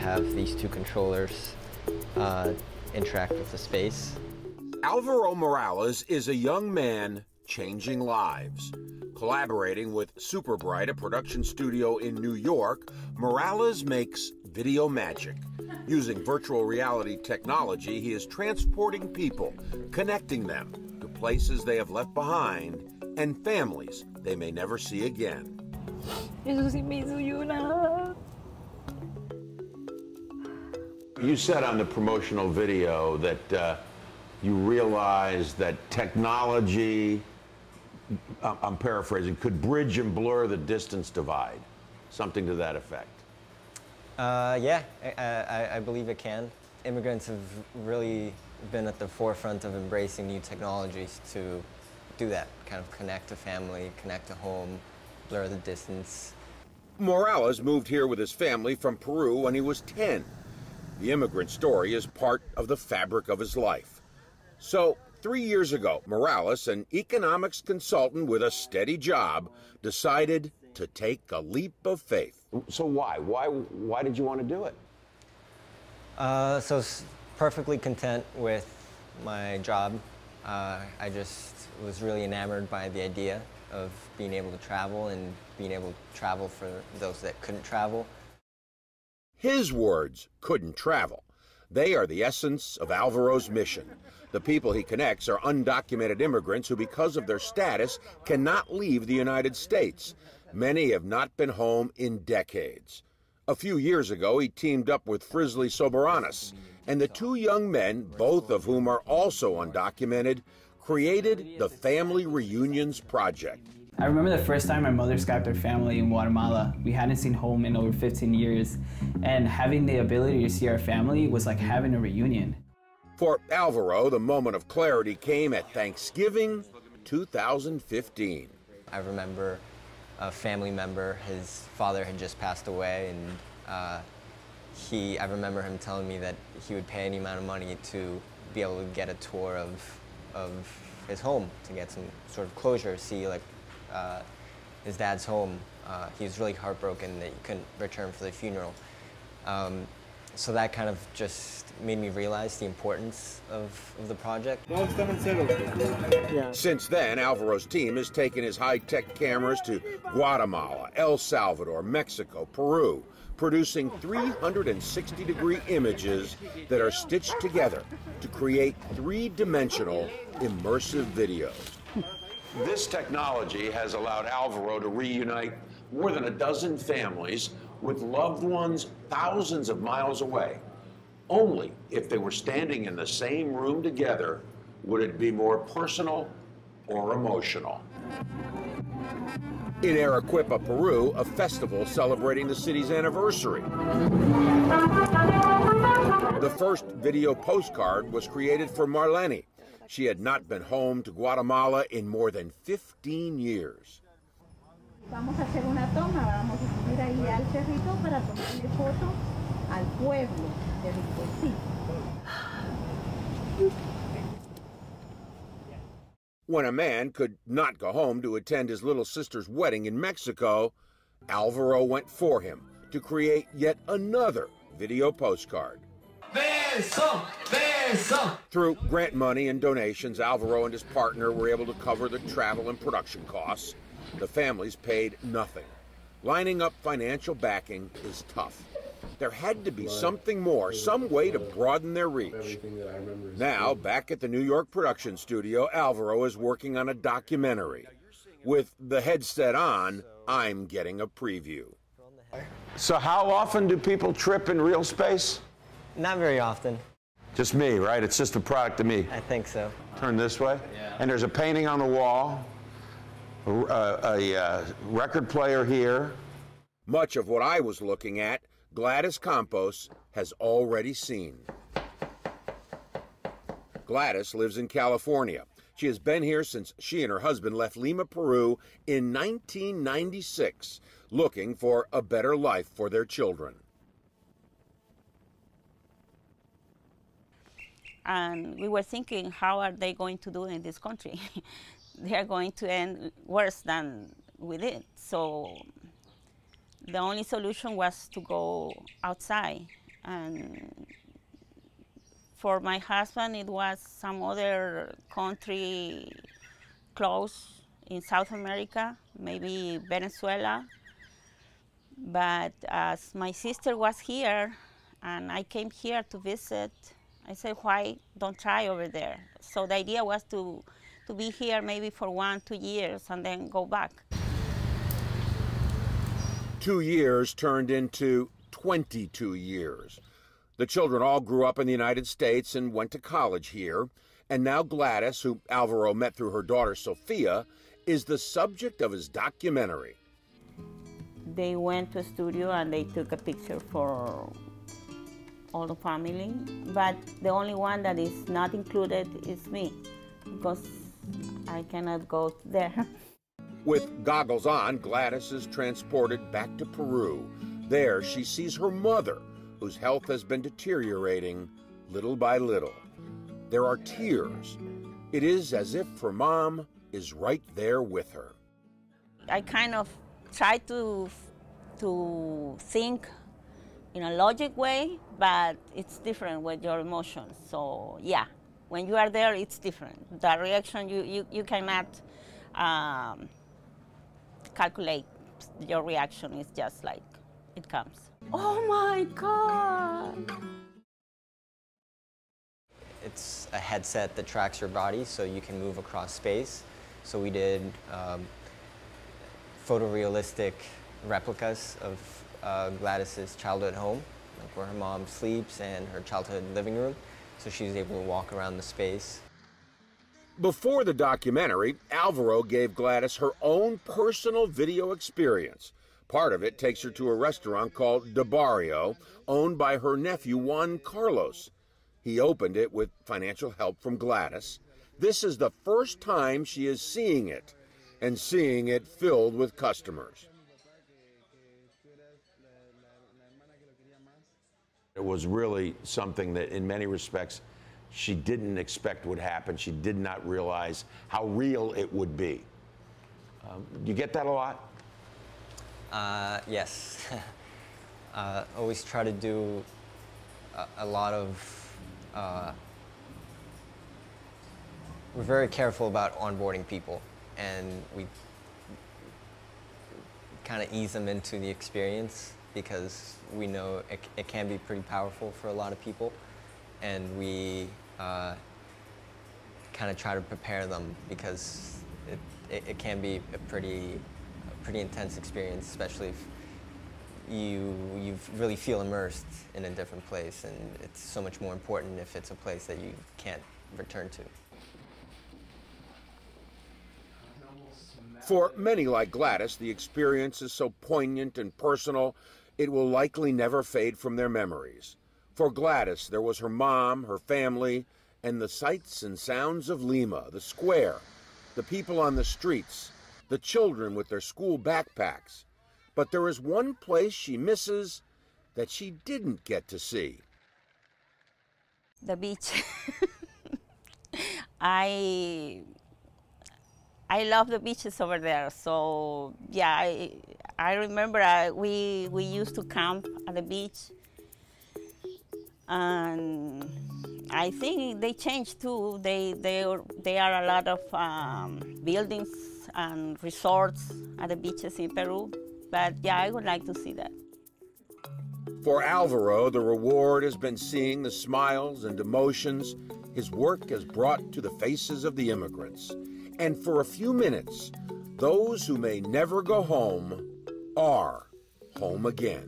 have these two controllers interact with the space. Alvaro Morales is a young man changing lives. Collaborating with Superbright, a production studio in New York, Morales makes video magic. Using virtual reality technology, he is transporting people, connecting them to places they have left behind and families they may never see again. Eso sí me hizo llorar. You said on the promotional video that you realized that technology, I'm paraphrasing, could bridge and blur the distance divide, something to that effect. Yeah, I believe it can. Immigrants have really been at the forefront of embracing new technologies to do that, kind of connect to family, connect to home, blur the distance. Morales moved here with his family from Peru when he was 10. The immigrant story is part of the fabric of his life. So, 3 years ago, Morales, an economics consultant with a steady job, decided to take a leap of faith. So why did you want to do it? So perfectly content with my job. I just was really enamored by the idea of being able to travel and being able to travel for those that couldn't travel. His words, couldn't travel. They are the essence of Alvaro's mission. The people he connects are undocumented immigrants who, because of their status, cannot leave the United States. Many have not been home in decades. A few years ago, he teamed up with Frizzly Soberanis, and the two young men, both of whom are also undocumented, created the Family Reunions Project. I remember the first time my mother Skyped her family in Guatemala. We hadn't seen home in over 15 years, and having the ability to see our family was like having a reunion. For Alvaro, the moment of clarity came at Thanksgiving 2015. I remember a family member, his father had just passed away, and I remember him telling me that he would pay any amount of money to be able to get a tour of his home, to get some sort of closure, see like his dad's home. He was really heartbroken that he couldn't return for the funeral. So that kind of just made me realize the importance of the project. Yeah. Since then, Alvaro's team has taken his high-tech cameras to Guatemala, El Salvador, Mexico, Peru, producing 360-degree images that are stitched together to create three-dimensional immersive videos. This technology has allowed Alvaro to reunite more than a dozen families with loved ones thousands of miles away. Only if they were standing in the same room together would it be more personal or emotional. In Arequipa, Peru, a festival celebrating the city's anniversary. The first video postcard was created for Marlene. She had not been home to Guatemala in more than 15 years. Vamos a hacer una toma, vamos a subir ahí al cerrito para tomarle foto al pueblo de Riconcito. When a man could not go home to attend his little sister's wedding in Mexico, Alvaro went for him to create yet another video postcard. Beso, beso. Through grant money and donations, Alvaro and his partner were able to cover the travel and production costs. The families paid nothing. Lining up financial backing is tough. There had to be something more, some way to broaden their reach. Now, back at the New York production studio, Alvaro is working on a documentary. With the headset on, I'm getting a preview. So how often do people trip in real space? Not very often. Just me, right? It's just a product of me. I think so. Turn this way. Yeah. And there's a painting on the wall, a record player here. Much of what I was looking at, Gladys Campos has already seen. Gladys lives in California. She has been here since she and her husband left Lima, Peru in 1996, looking for a better life for their children. And we were thinking, how are they going to do in this country? They are going to end worse than we did. So the only solution was to go outside And for my husband, it was some other country close in South America, maybe Venezuela. But as my sister was here, and I came here to visit, I said, why don't try over there? So the idea was to be here maybe for 1-2 years and then go back. 2 years turned into 22 years. The children all grew up in the United States and went to college here. And now Gladys, who Alvaro met through her daughter Sophia, is the subject of his documentary. They went to a studio and they took a picture for all the family, but the only one that is not included is me, because I cannot go there. With goggles on, Gladys is transported back to Peru. There she sees her mother, whose health has been deteriorating little by little. There are tears. It is as if her mom is right there with her. I kind of try to think in a logic way, but it's different with your emotions. So yeah, when you are there, it's different. The reaction, you cannot calculate your reaction. It's just like it comes. Oh my God! It's a headset that tracks your body so you can move across space. So we did photorealistic replicas of Gladys's childhood home, like where her mom sleeps and her childhood living room, so she was able to walk around the space. Before the documentary, Alvaro gave Gladys her own personal video experience. Part of it takes her to a restaurant called De Barrio, owned by her nephew Juan Carlos. He opened it with financial help from Gladys. This is the first time she is seeing it, and seeing it filled with customers. It was really something that, in many respects, she didn't expect would happen. She did not realize how real it would be. You get that a lot? Yes. Always try to do a lot of... we're very careful about onboarding people, and we kind of ease them into the experience, because we know it can be pretty powerful for a lot of people, and we kind of try to prepare them, because it can be a pretty intense experience, especially if you really feel immersed in a different place, and it's so much more important if it's a place that you can't return to. For many like Gladys, the experience is so poignant and personal, it will likely never fade from their memories. For Gladys, there was her mom, her family, and the sights and sounds of Lima, the square, the people on the streets, the children with their school backpacks. But there is one place she misses that she didn't get to see. The beach. I love the beaches over there. So yeah, I remember we used to camp at the beach, and I think they changed too. There are a lot of buildings and resorts at the beaches in Peru. But yeah, I would like to see that. For Alvaro, the reward has been seeing the smiles and emotions his work has brought to the faces of the immigrants. And for a few minutes, those who may never go home are home again.